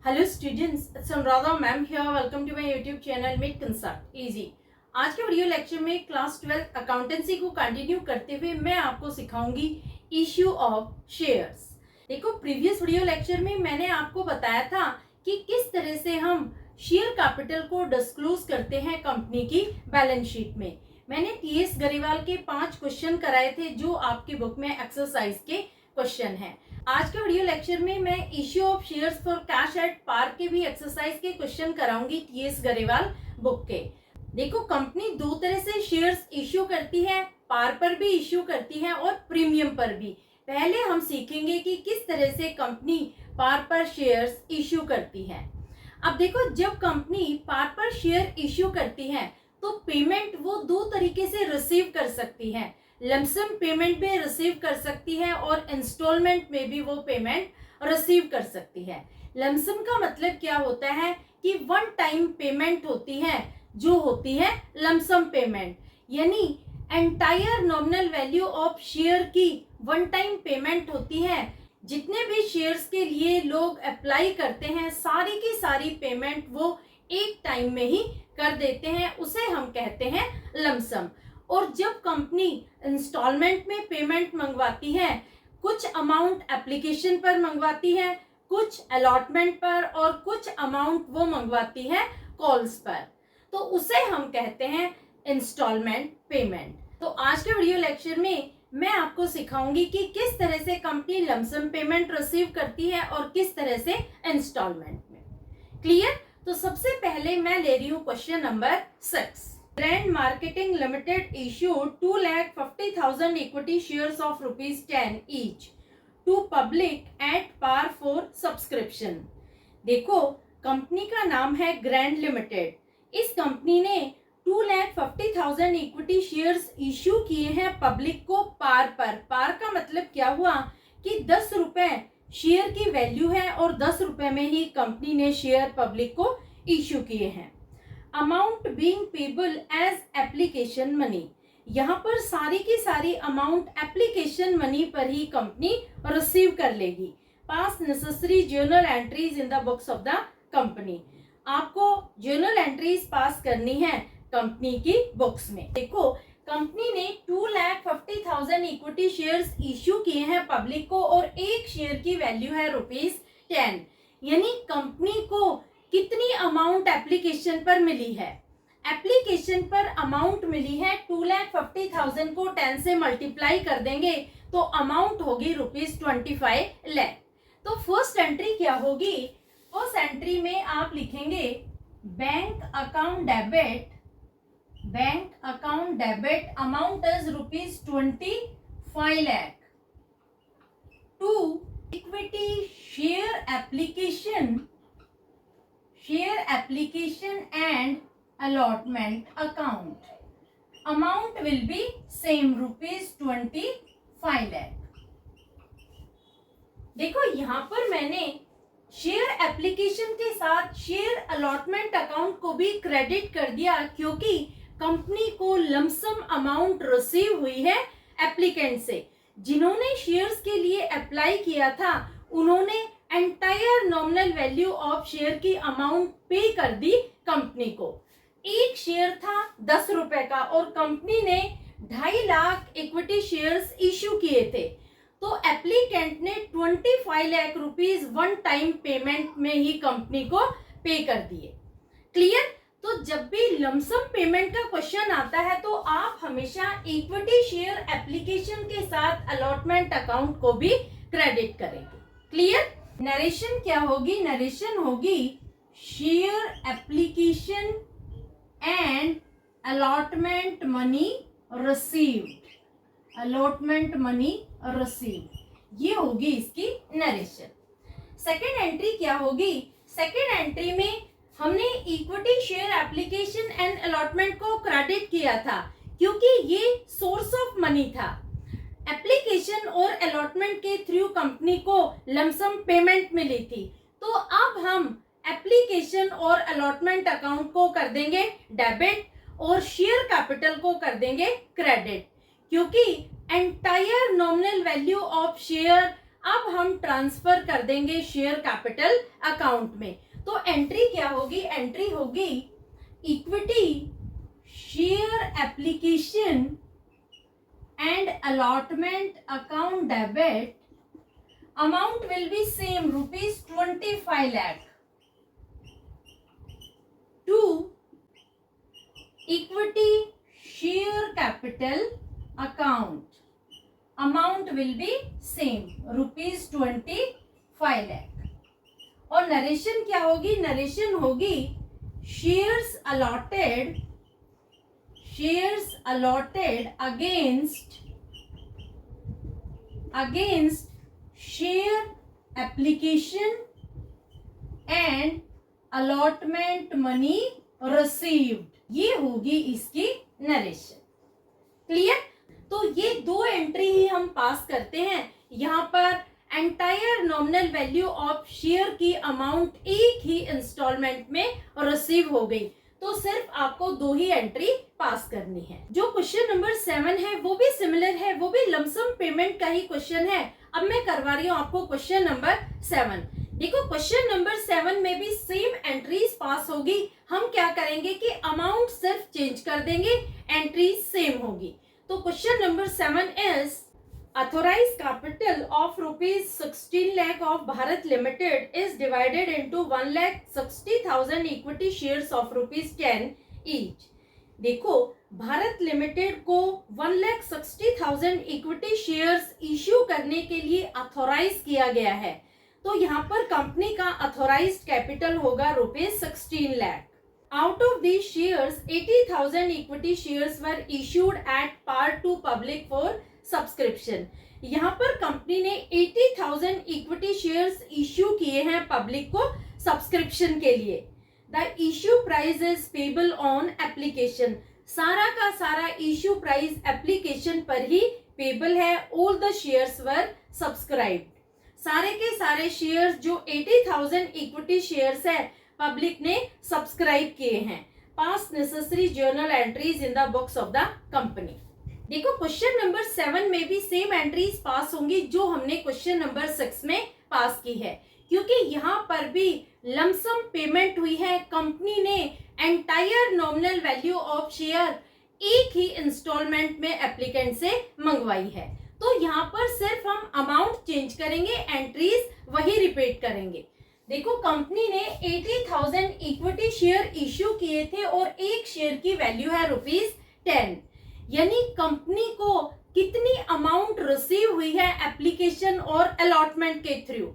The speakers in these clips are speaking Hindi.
Hello students, it's Anuradha ma'am here. Welcome to my YouTube channel make concept easy. आज के वीडियो लेक्चर में क्लास 12 अकाउंटेंसी को कंटिन्यू करते हुए मैं आपको सिखाऊंगी इश्यू ऑफ शेयर्स। देखो, प्रीवियस वीडियो लेक्चर में मैंने आपको बताया था कि किस तरह से हम शेयर कैपिटल को डिस्क्लोज करते हैं कंपनी की बैलेंस शीट में। मैंने टीएस गरेवाल के 5 क्वेश्चन कराए थे जो आपकी बुक में एक्सरसाइज के क्वेश्चन हैं। आज के वीडियो लेक्चर में मैं issue of shares for cash at par के भी एक्सरसाइज के क्वेश्चन कराऊंगी टीएस गरेवाल बुक के। देखो, कंपनी दो तरह से शेयर्स इश्यू करती है, पार पर भी इश्यू करती है और प्रीमियम पर भी। पहले हम सीखेंगे कि किस तरह से कंपनी पार पर शेयर्स इश्यू करती है। अब देखो, जब कंपनी पार पर शेयर इश्यू करती है तो पेमेंट वो दो तरीके से रिसीव कर सकती है। लमसम पेमेंट में रिसीव कर सकती है और इंस्टॉलमेंट में भी वो पेमेंट रिसीव कर सकती है। लमसम का मतलब क्या होता है कि वन टाइम पेमेंट होती है, जो होती है लमसम पेमेंट, यानी entire nominal value of share की वन टाइम पेमेंट होती है। जितने भी शेयर्स के लिए लोग अप्लाई करते हैं, सारी की सारी पेमेंट वो एक टाइम में ही कर देते हैं, उसे हम कहते हैं लमसम। और जब कंपनी इंस्टॉलमेंट में पेमेंट मंगवाती है, कुछ अमाउंट एप्लीकेशन पर मंगवाती है, कुछ अलॉटमेंट पर और कुछ अमाउंट वो मंगवाती है कॉल्स पर, तो उसे हम कहते हैं इंस्टॉलमेंट पेमेंट। तो आज के वीडियो लेक्चर में मैं आपको सिखाऊंगी कि किस तरह से कंपनी लमसम पेमेंट रिसीव करती है और किस तरह से इंस्टॉलमेंट में। क्लियर? तो सबसे पहले मैं ले रही हूँ question number 6। Brand Marketing Limited issued 2,50,000 equity shares of ₹10 each to public at par for subscription। देखो, कंपनी का नाम है ग्रैंड लिमिटेड। इस कंपनी ने 2,50,000 इक्विटी शेयर्स इश्यू किए हैं पब्लिक को पार पर। पार का मतलब क्या हुआ कि 10 रुपए शेयर की वैल्यू है और 10 रुपए में ही कंपनी ने शेयर पब्लिक को इश्यू किए हैं। Amount being payable as application money, यहाँ पर सारी की सारी अमाउंट एप्लीकेशन मनी पर ही कंपनी रिसीव कर लेगी। पास necessary journal entries in the books of the company. आपको जर्नल एंट्रीज पास करनी है कंपनी की बुक्स में। देखो, कंपनी ने 2,50,000 इक्विटी शेयर्स इश्यू किए हैं पब्लिक को और एक शेयर की वैल्यू है ₹10, यानी कंपनी को कितनी अमाउंट एप्लीकेशन पर मिली है। एप्लीकेशन पर अमाउंट मिली है 2,50,000 को 10 से मल्टीप्लाई कर देंगे तो अमाउंट होगी ₹25 लाख। तो फर्स्ट एंट्री क्या होगी? फर्स्ट एंट्री में आप लिखेंगे bank account debit amount is ₹25 lakh to equity share application and allotment account. Amount will be same ₹25 lakh। देखो, यहाँ पर मैंने शेयर एप्लीकेशन के साथ शेयर अलॉटमेंट अकाउंट को भी क्रेडिट कर दिया, क्योंकि कंपनी को लमसम अमाउंट रिसीव हुई है एप्लीकेंट से। जिन्होंने शेयर्स के लिए अप्लाई किया था उन्होंने entire nominal value of share की अमाउंट पे कर दी कंपनी को। एक शेयर था 10 रुपए का और कंपनी ने 2.5 लाख इक्विटी शेयर्स इश्यू किए थे, तो एप्लीकेंट ने ₹25 लाख वन टाइम पेमेंट में ही कंपनी को पे कर दिए। क्लियर? तो जब भी लमसम पेमेंट का क्वेश्चन आता है तो आप हमेशा इक्विटी शेयर एप्लीकेशन के साथ अलॉटमेंट अकाउंट को भी क्रेडिट करेंगे। क्लियर? नरेशन क्या होगी? नरेशन होगी share application and allotment money received. Allotment money received, ये होगी इसकी नरेशन। सेकेंड एंट्री क्या होगी? सेकेंड एंट्री में हमने equity share application and allotment को क्रेडिट किया था, क्योंकि ये सोर्स ऑफ मनी था। एप्लीकेशन और अलॉटमेंट के थ्रू कंपनी को लमसम पेमेंट मिली थी, तो अब हम एप्लीकेशन और अलॉटमेंट अकाउंट को कर देंगे डेबिट और शेयर कैपिटल को कर देंगे क्रेडिट, क्योंकि entire nominal value of share अब हम ट्रांसफर कर देंगे शेयर कैपिटल अकाउंट में। तो एंट्री क्या होगी? एंट्री होगी equity share application and allotment account debit, amount will be same ₹25 lakh to equity share capital account, amount will be same ₹25 lakh। और नरेशन क्या होगी? नरेशन होगी shares allotted against share application and allotment money received, ये होगी इसकी नरेशन। क्लियर? तो ये दो एंट्री ही हम पास करते हैं। यहाँ पर entire nominal value of share की अमाउंट एक ही इंस्टॉलमेंट में रिसीव हो गई, तो सिर्फ आपको दो ही एंट्री पास करनी है। जो क्वेश्चन नंबर 7 है वो भी सिमिलर है, वो भी लमसम पेमेंट का ही क्वेश्चन है। अब मैं करवा रही हूँ आपको क्वेश्चन नंबर 7। देखो क्वेश्चन नंबर 7 में भी सेम एंट्रीज पास होगी। हम क्या करेंगे कि अमाउंट सिर्फ चेंज कर देंगे, एंट्री सेम होगी। तो question number 7 is authorized capital of ₹16 lakh of Bharat Limited is divided into 1,60,000 equity shares of ₹10 each। देखो भारत लिमिटेड को 1,60,000 इक्विटी शेयर्स इश्यू करने के लिए अथोराइज किया गया है। तो यहाँ पर कंपनी का अथोराइज्ड कैपिटल होगा ₹16 lakh. Out of these shares, 80,000 equity shares were issued at par to public for subscription. यहाँ पर कंपनी ने 80,000 इक्विटी शेयर्स इश्यू किए हैं पब्लिक को सब्सक्रिप्शन के लिए। The issue price is payable on application, सारा का सारा इश्यू प्राइस एप्लीकेशन पर ही पेबल है। All the shares were subscribed, सारे के सारे शेयर्स जो 80,000 इक्विटी शेयर्स है पब्लिक ने सब्सक्राइब किए हैं। पास necessary journal entries in the books of the company. देखो क्वेश्चन नंबर 7 में भी सेम एंट्रीज पास होंगी जो हमने क्वेश्चन नंबर 6 में पास की है, क्योंकि यहाँ पर भी लमसम पेमेंट हुई है। कंपनी ने entire nominal value of share एक ही इंस्टॉलमेंट में एप्लीकेंट से मंगवाई है। तो यहाँ पर सिर्फ हम अमाउंट चेंज करेंगे, एंट्रीज वही रिपीट करेंगे। देखो कंपनी ने 80,000 इक्विटी शेयर इश्यू किए थे और एक शेयर की वैल्यू है ₹10, यानी कंपनी को कितनी अमाउंट रिसीव हुई है एप्लीकेशन और अलॉटमेंट के थ्रू।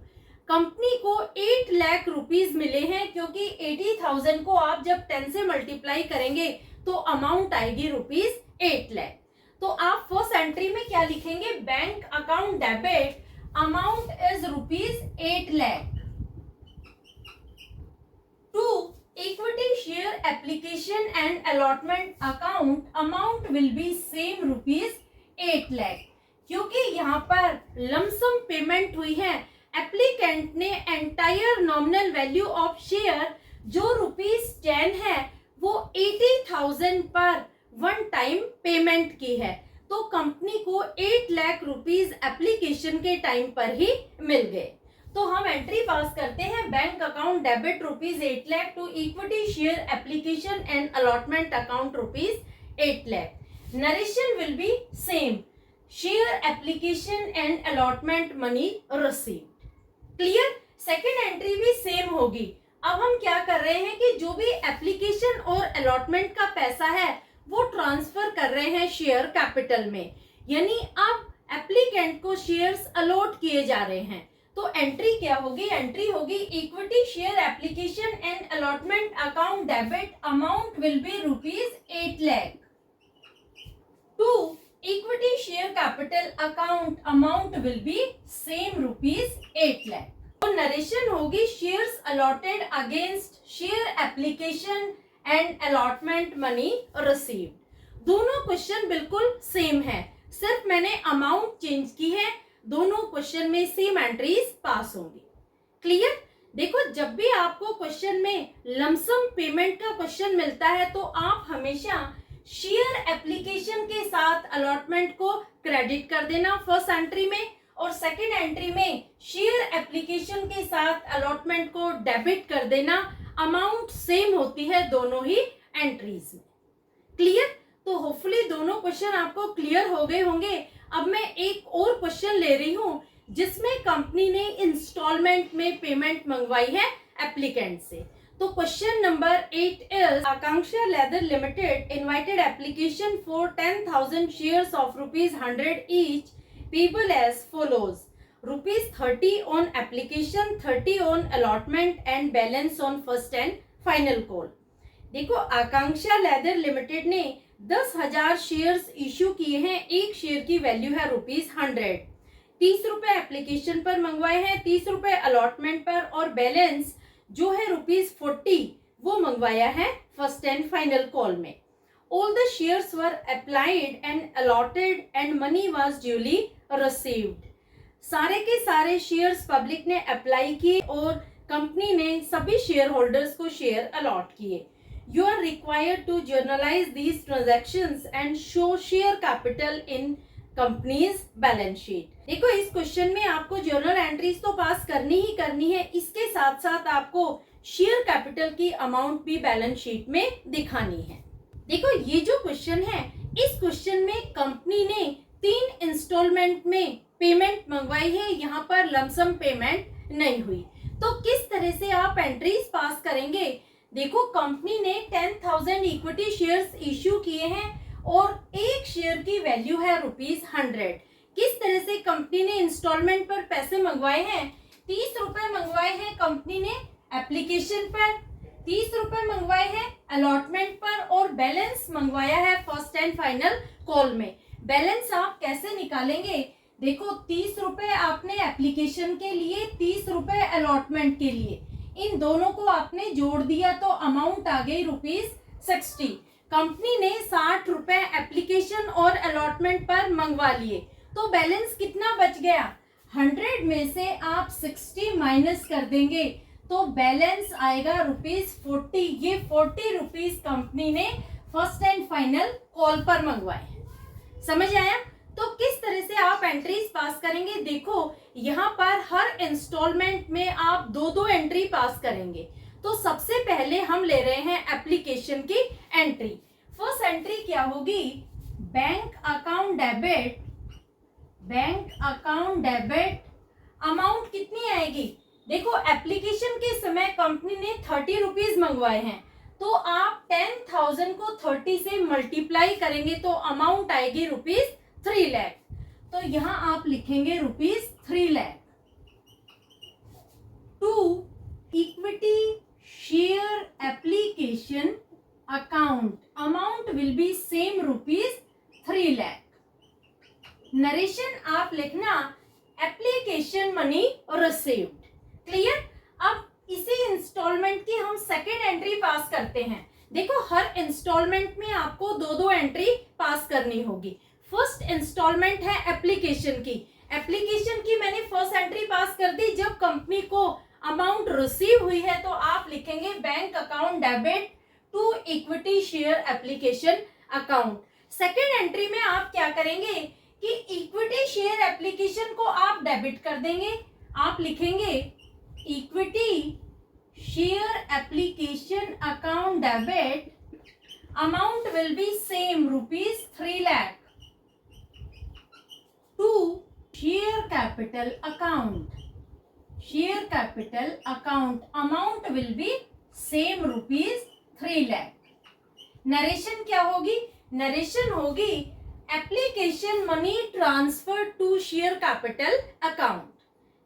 कंपनी को 8 लाख रुपीस मिले हैं, क्योंकि 80,000 को आप जब 10 से मल्टीप्लाई करेंगे तो अमाउंट आएगी ₹8 लाख। तो आप फर्स्ट एंट्री में क्या लिखेंगे? Bank account debit, amount is ₹8 lakh to equity share application and allotment account, amount will be same ₹8 lakh। क्योंकि यहाँ पर लमसम पेमेंट हुई है, एप्लीकेंट ने entire nominal value of share जो ₹10 है वो 80,000 पर वन टाइम पेमेंट की है। तो कंपनी को 8 लाख रुपीस एप्लीकेशन के टाइम पर ही मिल गए। तो हम एंट्री पास करते हैं, bank account debit ₹8 lakh to equity share application and allotment account ₹8 lakh. Narration will be same, share application and allotment money received. Clear? Second entry भी सेम होगी। अब हम क्या कर रहे हैं कि जो भी एप्लीकेशन और अलॉटमेंट का पैसा है वो ट्रांसफर कर रहे हैं शेयर कैपिटल में, यानी अब एप्लीकेंट को शेयर्स अलॉट किए जा रहे हैं। तो एंट्री क्या होगी? एंट्री होगी equity share application and allotment account debit, amount will be ₹8 lakh to equity share capital account, amount will be same ₹8 lakh. तो नरेशन होगी shares allotted against share application and allotment money received. दोनों क्वेश्चन बिल्कुल सेम है, सिर्फ मैंने अमाउंट चेंज की है। दोनों क्वेश्चन में सेम एंट्रीज पास होंगी। क्लियर? देखो जब भी आपको क्वेश्चन में लमसम पेमेंट का क्वेश्चन मिलता है तो आप हमेशा शेयर एप्लीकेशन के साथ अलॉटमेंट को क्रेडिट कर देना फर्स्ट एंट्री में, और सेकंड एंट्री में शेयर एप्लीकेशन के साथ अलॉटमेंट को डेबिट कर देना। अमाउंट सेम होती है दोनों ही एंट्रीज में। क्लियर? तो होपफुली दोनों क्वेश्चन आपको क्लियर हो गए होंगे। अब मैं एक और क्वेश्चन ले रही हूं जिसमें कंपनी ने इंस्टॉलमेंट में पेमेंट मंगवाई है एप्लीकेंट से। तो question number 8 is Akanksha leather limited invited application for 10,000 shares of ₹100 each payable as follows ₹30 on application, 30 on allotment and balance on first and final call. देखो, आकांक्षा लेदर लिमिटेड ने 10,000 शेयर्स इश्यू किए हैं। एक शेयर की वैल्यू है ₹100। 30 रुपए एप्लीकेशन पर मंगवाए हैं, 30 रुपए अलॉटमेंट पर, और बैलेंस जो है ₹40 वो मंगवाया है फर्स्ट एंड फाइनल कॉल में। All the shares were applied and allotted and money was duly received. सारे के सारे शेयर्स पब्लिक ने अप्लाई किए और कंपनी ने सभी शेयर होल्डर्स को शेयर अलॉट किए। You are required to journalize these transactions and show share capital in company's balance sheet। देखो, इस क्वेश्चन में आपको जर्नल एंट्रीज तो पास करनी ही करनी है, इसके साथ साथ आपको शेयर कैपिटल की अमाउंट भी बैलेंस शीट में दिखानी है। देखो, ये जो क्वेश्चन है, इस क्वेश्चन में कंपनी ने 3 इंस्टॉलमेंट में पेमेंट मंगवाई है। यहाँ पर लमसम पेमेंट नहीं हुई। तो किस तरह से आप एंट्रीज पास करेंगे? देखो, कंपनी ने 10,000 इक्विटी शेयर्स इश्यू किए हैं और एक शेयर की वैल्यू है ₹100। किस तरह से कंपनी ने इंस्टॉलमेंट पर पैसे मंगवाए हैं? 30 रुपए मंगवाए हैं कंपनी ने एप्लीकेशन पर, 30 रुपए मंगवाए हैं अलॉटमेंट पर, और बैलेंस मंगवाया है फर्स्ट एंड फाइनल कॉल में। बैलेंस आप कैसे निकालेंगे? देखो, 30 रुपए आपने एप्लीकेशन के लिए, 30 रुपए अलॉटमेंट के लिए, इन दोनों को आपने जोड़ दिया तो अमाउंट आ गई ₹60। कंपनी ने 60 रुपए एप्लीकेशन और अलॉटमेंट पर मंगवा लिए, तो बैलेंस कितना बच गया? 100 में से आप 60 माइनस कर देंगे तो बैलेंस आएगा ₹40। ये ₹40 कंपनी ने फर्स्ट एंड फाइनल कॉल पर मंगवाए। समझ आया? तो किस तरह से आप एंट्रीज पास करेंगे? देखो, यहाँ पर हर इंस्टॉलमेंट में आप 2-2 एंट्री पास करेंगे। तो सबसे पहले हम ले रहे हैं एप्लीकेशन की एंट्री। फर्स्ट एंट्री क्या होगी? Bank account debit, bank account debit. Amount कितनी आएगी? देखो, एप्लीकेशन के समय कंपनी ने ₹30 मंगवाए हैं, तो आप 10,000 को 30 से मल्टीप्लाई करेंगे तो अमाउंट आएगी ₹3 लाख। तो यहां आप लिखेंगे ₹3 lakh. To equity share application account, amount will be same ₹3 lakh. Narration आप लिखना एप्लीकेशन मनी रिसीव्ड। क्लियर? अब इसी इंस्टॉलमेंट की हम सेकेंड एंट्री पास करते हैं। देखो, हर इंस्टॉलमेंट में आपको 2-2 एंट्री पास करनी होगी। फर्स्ट इंस्टॉलमेंट है एप्लीकेशन की। एप्लीकेशन की मैंने फर्स्ट एंट्री पास कर दी। जब कंपनी को अमाउंट रिसीव हुई है तो आप लिखेंगे bank account debit to equity share application account. Second entry में आप क्या करेंगे कि इक्विटी शेयर एप्लीकेशन को आप डेबिट कर देंगे। आप लिखेंगे equity share application account debit, amount will be same ₹3 lakh. To share capital account, share capital account, amount will be same ₹3 lakh. Narration क्या होगी? नरेशन होगी application money transfer to share capital account.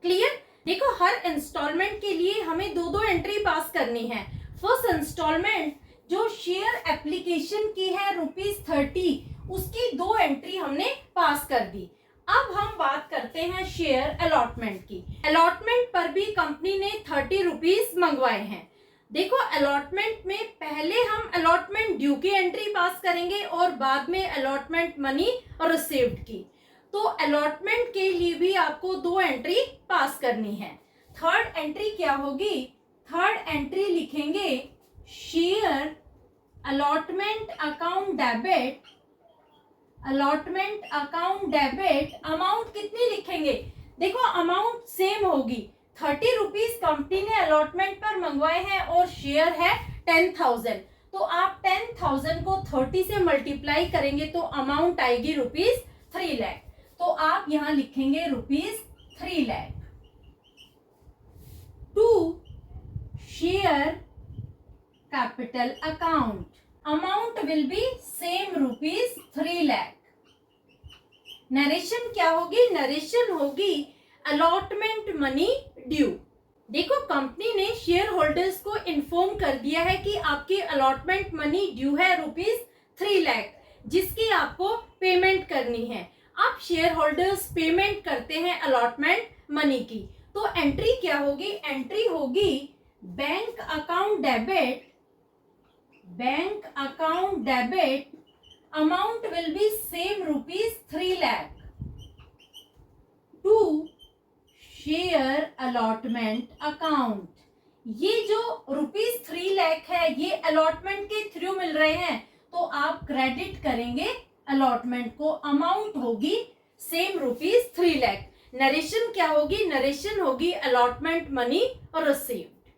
Clear? देखो, हर इंस्टॉलमेंट के लिए हमें 2-2 एंट्री पास करनी है। फर्स्ट इंस्टॉलमेंट जो शेयर एप्लीकेशन की है ₹30, उसकी 2 एंट्री हमने पास कर दी। अब हम बात करते हैं शेयर अलॉटमेंट की। अलॉटमेंट पर भी कंपनी ने ₹30 मंगवाए हैं। देखो, अलॉटमेंट में पहले हम अलॉटमेंट ड्यू की एंट्री पास करेंगे और बाद में अलॉटमेंट मनी रिसीव्ड की। तो अलॉटमेंट के लिए भी आपको 2 एंट्री पास करनी है। थर्ड एंट्री क्या होगी? थर्ड एंट्री लिखेंगे share allotment account debit, allotment account debit, amount कितनी लिखेंगे? देखो अमाउंट सेम होगी, 30 रुपीज कंपनी ने अलॉटमेंट पर मंगवाए हैं और शेयर है 10,000, तो आप 10,000 को 30 से मल्टीप्लाई करेंगे तो अमाउंट आएगी ₹3 लाख। तो आप यहां लिखेंगे ₹3 lakh. To share capital account, amount will be same ₹3 lakh. Narration क्या होगी? नरेशन होगी अलॉटमेंट मनी ड्यू। देखो कंपनी ने शेयर होल्डर्स को इन्फॉर्म कर दिया है कि आपकी अलॉटमेंट मनी ड्यू है ₹3 लाख, जिसकी आपको पेमेंट करनी है। आप शेयर होल्डर्स पेमेंट करते हैं अलॉटमेंट मनी की, तो एंट्री क्या होगी? एंट्री होगी bank account debit, bank account debit, amount will be same ₹3 lakh to share allotment account. ये जो ₹3 लाख है ये अलॉटमेंट के थ्रू मिल रहे हैं, तो आप क्रेडिट करेंगे अलॉटमेंट को, अमाउंट होगी सेम ₹3 लाख। नरेशन क्या होगी? नरेशन होगी अलॉटमेंट मनी रिसीव्ड।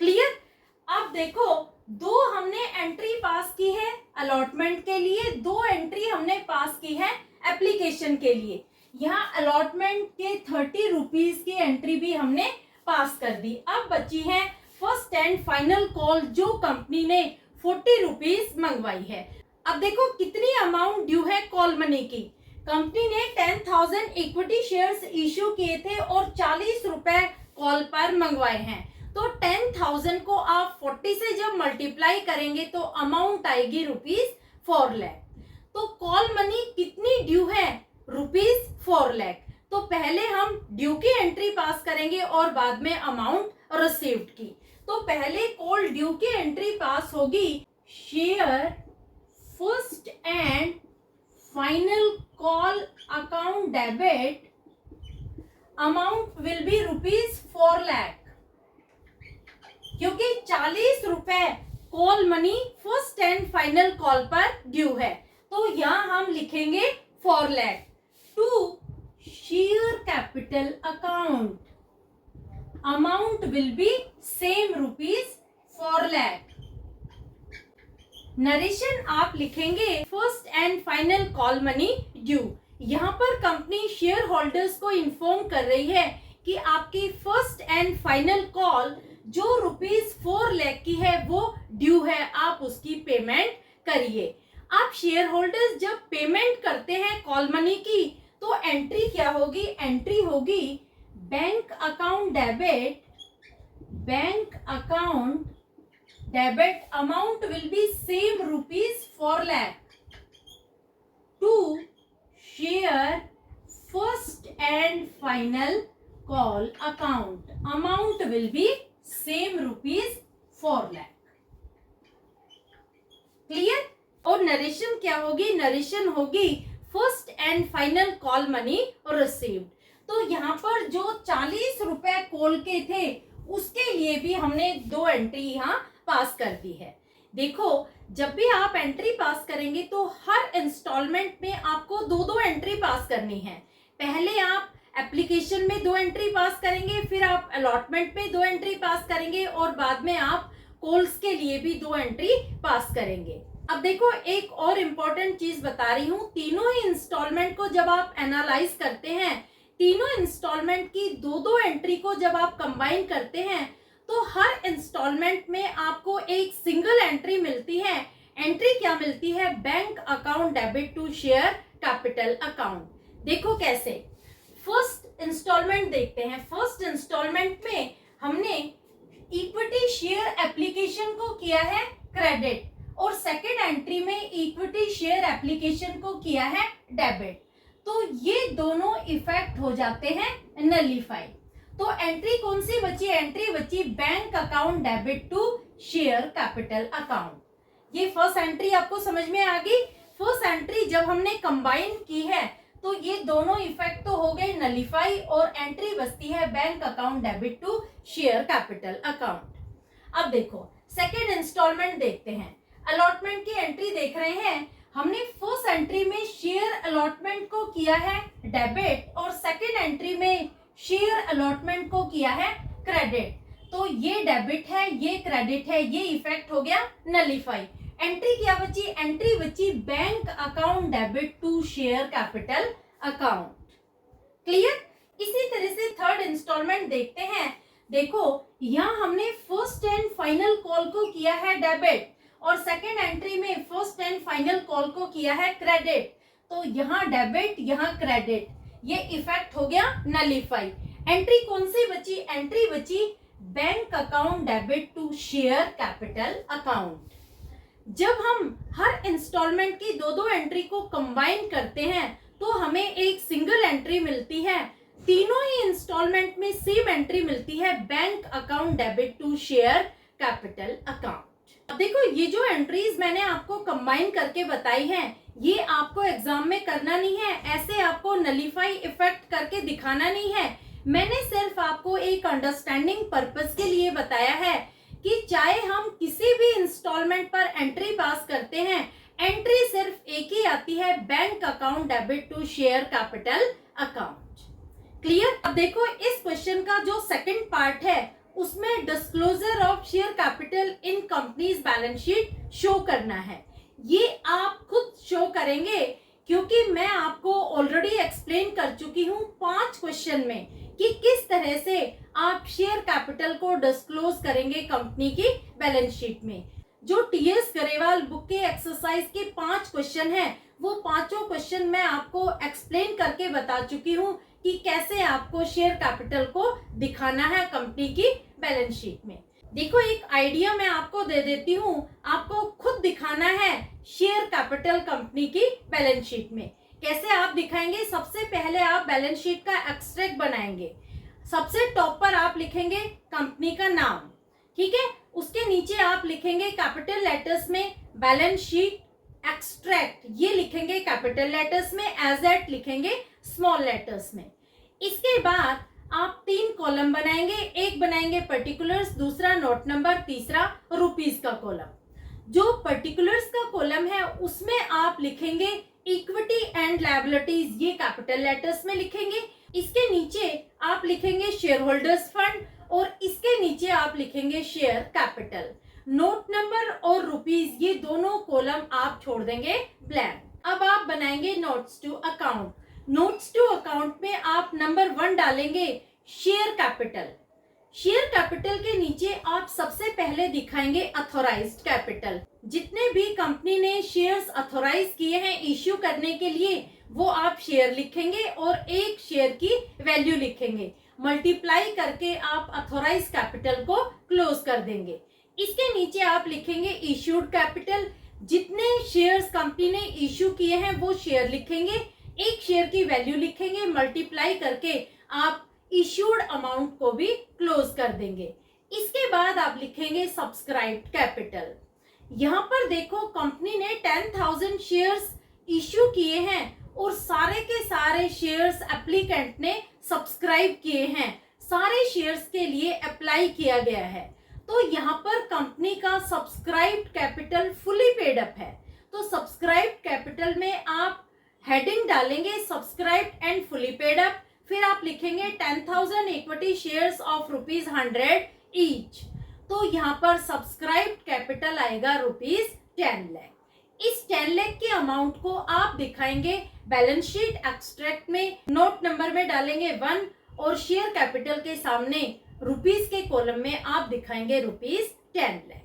क्लियर? अब देखो दो हमने एंट्री पास की है अलॉटमेंट के लिए, दो एंट्री हमने पास की है एप्लीकेशन के लिए। यहाँ अलॉटमेंट के 30 रुपीज की एंट्री भी हमने पास कर दी। अब बची है फर्स्ट एंड फाइनल कॉल, जो कंपनी ने 40 रुपीज मंगवाई है। अब देखो कितनी अमाउंट ड्यू है कॉल मनी की। कंपनी ने 10,000 इक्विटी शेयर्स इश्यू किए थे और 40 रुपए कॉल पर मंगवाए हैं, तो 10,000 को आप 40 से जब मल्टीप्लाई करेंगे तो अमाउंट आएगी ₹4 लाख। तो कॉल मनी कितनी ड्यू है? ₹4 लाख। तो पहले हम ड्यू की एंट्री पास करेंगे और बाद में अमाउंट रिसीव्ड की। तो पहले कॉल ड्यू की एंट्री पास होगी, share first and final call account debit, amount will be ₹4 lakh, क्योंकि 40 रुपए call money first and final call पर ड्यू है, तो यहां हम लिखेंगे 4 lakh. To share capital account, amount will be same ₹4 lakh. Narration आप लिखेंगे first and final call money due. यहाँ पर कंपनी शेयर होल्डर्स को इन्फॉर्म कर रही है कि आपकी फर्स्ट एंड फाइनल कॉल जो ₹4 लाख की है वो ड्यू है, आप उसकी पेमेंट करिए। आप शेयर होल्डर्स जब पेमेंट करते हैं कॉल मनी की, तो एंट्री क्या होगी? एंट्री होगी bank account debit, bank account debit, amount will be same ₹4 lakh to share first and final call account, amount will be same ₹4 lakh. Clear? और नरेशन क्या होगी? नरेशन होगी first and final call money received. तो यहाँ पर जो 40 रुपए कॉल के थे उसके लिए भी हमने दो एंट्री यहाँ पास कर दी है। देखो जब भी आप एंट्री पास करेंगे तो हर इंस्टॉलमेंट में आपको दो एंट्री पास करनी है। पहले आप एप्लीकेशन में 2 एंट्री पास करेंगे, फिर आप अलॉटमेंट में 2 एंट्री पास करेंगे और बाद में आप कॉल्स के लिए भी 2 एंट्री पास करेंगे। अब देखो एक और इम्पोर्टेंट चीज बता रही हूँ, तीनों ही इंस्टॉलमेंट को जब आप एनालाइज करते हैं, तीनों इंस्टॉलमेंट की दो एंट्री को जब आप कंबाइन करते हैं, तो हर इंस्टॉलमेंट में आपको एक सिंगल एंट्री मिलती है। एंट्री क्या मिलती है? Bank account debit to share capital account. देखो कैसे, फर्स्ट इंस्टॉलमेंट देखते हैं। फर्स्ट इंस्टॉलमेंट में हमने इक्विटी शेयर एप्लीकेशन को किया है क्रेडिट और सेकेंड एंट्री में इक्विटी शेयर एप्लीकेशन को किया है डेबिट, तो ये दोनों इफेक्ट हो जाते हैं नलीफाई। तो एंट्री कौन सी बची? एंट्री बची bank account debit to share capital account. ये फर्स्ट एंट्री आपको समझ में आ गई। फर्स्ट एंट्री जब हमने कंबाइन की है तो ये दोनों इफेक्ट तो हो गए नलीफाई और एंट्री बचती है bank account debit to share capital account. अब देखो सेकेंड इंस्टॉलमेंट देखते हैं। अलॉटमेंट की एंट्री देख रहे हैं, हमने फर्स्ट एंट्री में शेयर अलॉटमेंट को किया है डेबिट और सेकंड एंट्री में शेयर अलॉटमेंट को किया है क्रेडिट। तो ये डेबिट है, ये क्रेडिट है, ये इफेक्ट हो गया नलीफाई। एंट्री क्या बची? एंट्री बची bank account debit to share capital account. Clear? इसी तरह से थर्ड इंस्टॉलमेंट देखते हैं। देखो यहाँ हमने फर्स्ट एंड फाइनल कॉल को किया है डेबिट और सेकेंड एंट्री में फर्स्ट एंड फाइनल कॉल को किया है क्रेडिट। तो यहाँ डेबिट, यहाँ क्रेडिट, ये इफेक्ट हो गया नलीफाई। एंट्री कौन सी बची? एंट्री बची bank account debit to share capital account. जब हम हर इंस्टॉलमेंट की दो दो एंट्री को कंबाइन करते हैं तो हमें एक सिंगल एंट्री मिलती है। तीनों ही इंस्टॉलमेंट में सेम एंट्री मिलती है, bank account debit to share capital account. अब देखो ये जो एंट्रीज मैंने आपको कंबाइन करके बताई हैं, ये आपको एग्जाम में करना नहीं है, ऐसे आपको नलीफाई इफेक्ट करके दिखाना नहीं है। मैंने सिर्फ आपको एक अंडरस्टैंडिंग पर्पस के लिए बताया है कि चाहे हम किसी भी इंस्टॉलमेंट पर एंट्री पास करते हैं, एंट्री सिर्फ एक ही आती है, bank account debit to share capital account. Clear? अब देखो इस क्वेश्चन का जो सेकंड पार्ट है उसमें disclosure of share capital in companies balance sheet show करना है। ये आप खुद शो करेंगे क्योंकि मैं आपको ऑलरेडी एक्सप्लेन कर चुकी हूँ 5 क्वेश्चन में कि किस तरह से आप शेयर कैपिटल को डिस्क्लोज करेंगे कंपनी की बैलेंस शीट में। जो टीएस गरेवाल बुक के एक्सरसाइज के 5 क्वेश्चन हैं, वो पांचों क्वेश्चन मैं आपको एक्सप्लेन करके बता चुकी हूँ कि कैसे आपको शेयर कैपिटल को दिखाना है कंपनी की बैलेंस शीट में। देखो एक आइडिया मैं आपको दे देती हूँ, आपको खुद दिखाना है शेयर कैपिटल कंपनी की बैलेंस शीट में। कैसे आप दिखाएंगे? सबसे पहले आप बैलेंस शीट का एक्सट्रैक्ट बनाएंगे। सबसे टॉप पर आप लिखेंगे कंपनी का नाम, ठीक है। उसके नीचे आप लिखेंगे कैपिटल लेटर्स में बैलेंस शीट एक्सट्रैक्ट, ये लिखेंगे कैपिटल लेटर्स में, एज एट लिखेंगे स्मॉल लेटर्स में। इसके बाद आप 3 कॉलम बनाएंगे, एक बनाएंगे पर्टिकुलर्स, दूसरा नोट नंबर, तीसरा रुपीस का कॉलम। जो पर्टिकुलर्स का कॉलम है उसमें आप लिखेंगे इक्विटी एंड लायबिलिटीज, ये कैपिटल लेटर्स में लिखेंगे। इसके नीचे आप लिखेंगे शेयर होल्डर्स फंड और इसके नीचे आप लिखेंगे शेयर कैपिटल। नोट नंबर और रुपीस ये दोनों कॉलम आप छोड़ देंगे ब्लैंक। अब आप बनाएंगे notes to account. Notes to account में आप नंबर 1 डालेंगे शेयर कैपिटल। शेयर कैपिटल के नीचे आप सबसे पहले दिखाएंगे अथॉराइज्ड कैपिटल। जितने भी कंपनी ने शेयर्स अथॉराइज किए हैं इश्यू करने के लिए, वो आप शेयर लिखेंगे और एक शेयर की वैल्यू लिखेंगे। मल्टीप्लाई करके आप अथॉराइज कैपिटल को क्लोज कर देंगे। इसके नीचे आप लिखेंगे इश्यूड कैपिटल। जितने शेयर्स कंपनी ने इश्यू किए हैं वो शेयर लिखेंगे, एक शेयर की वैल्यू लिखेंगे, मल्टीप्लाई करके आप इश्यूड अमाउंट को भी क्लोज कर देंगे। इसके बाद आप लिखेंगे सब्सक्राइब्ड कैपिटल। यहाँ पर देखो कंपनी ने 10,000 शेयर्स इश्यू किए हैं और सारे के सारे शेयर्स एप्लीकेंट ने सब्सक्राइब किए हैं, सारे शेयर्स के लिए अप्लाई किया गया है। तो यहाँ पर कंपनी का subscribed capital fully paid up है। तो सब्सक्राइब्ड कैपिटल में आप हेडिंग डालेंगे subscribed and fully paid up, फिर आप लिखेंगे 10,000 इक्विटी शेयर्स ऑफ ₹100 ईच। तो यहाँ पर सब्सक्राइब्ड कैपिटल आएगा ₹10 लाख। इस 10 लाख के अमाउंट को आप दिखाएंगे बैलेंस शीट एक्सट्रैक्ट में, नोट नंबर में डालेंगे 1 और शेयर कैपिटल के सामने रुपीस के कॉलम में आप दिखाएंगे ₹10 लाख।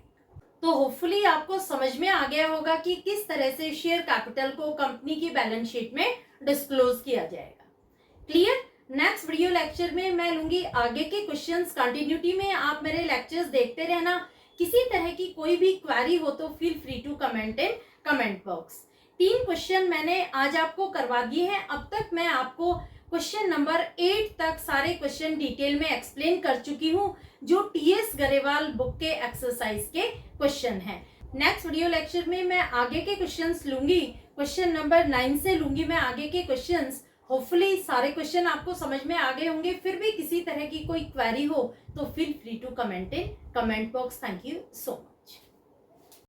तो होपफुली आपको समझ में आ गया होगा कि किस तरह से शेयर कैपिटल को कंपनी की बैलेंस शीट में डिस्क्लोज किया जाएगा। क्लियर? नेक्स्ट वीडियो लेक्चर में मैं लूंगी आगे के क्वेश्चंस कंटिन्यूटी में। आप मेरे लेक्चर्स देखते रहना। किसी तरह की कोई भी क्वेरी हो तो feel free to comment in comment box. 3 question मैंने आज आपको करवा दिए हैं। अब तक मैं आपको क्वेश्चन नंबर 8 तक सारे क्वेश्चन डिटेल में एक्सप्लेन कर चुकी हूँ, जो टीएस गरेवाल बुक के एक्सरसाइज के क्वेश्चन हैं। नेक्स्ट वीडियो लेक्चर में मैं आगे के क्वेश्चंस लूंगी, क्वेश्चन नंबर 9 से लूंगी मैं आगे के क्वेश्चंस। होपफुली सारे क्वेश्चन आपको समझ में आ गए होंगे। फिर भी किसी तरह की कोई क्वेरी हो तो feel free to comment in comment box. Thank you so much.